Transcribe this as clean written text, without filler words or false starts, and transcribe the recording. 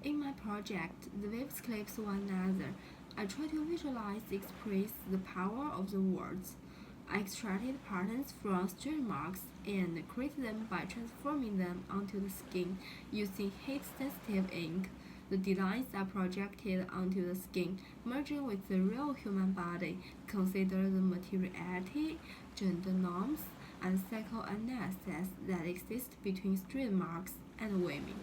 In my project, the waves clips one another. I try to visualize, express the power of the words. I extracted patterns from string marks and created them by transforming them onto the skin using heat-sensitive ink. The designs are projected onto the skin, merging with the real human body. Consider the materiality, gender norms, and psychoanalysis that exist between string marks and women.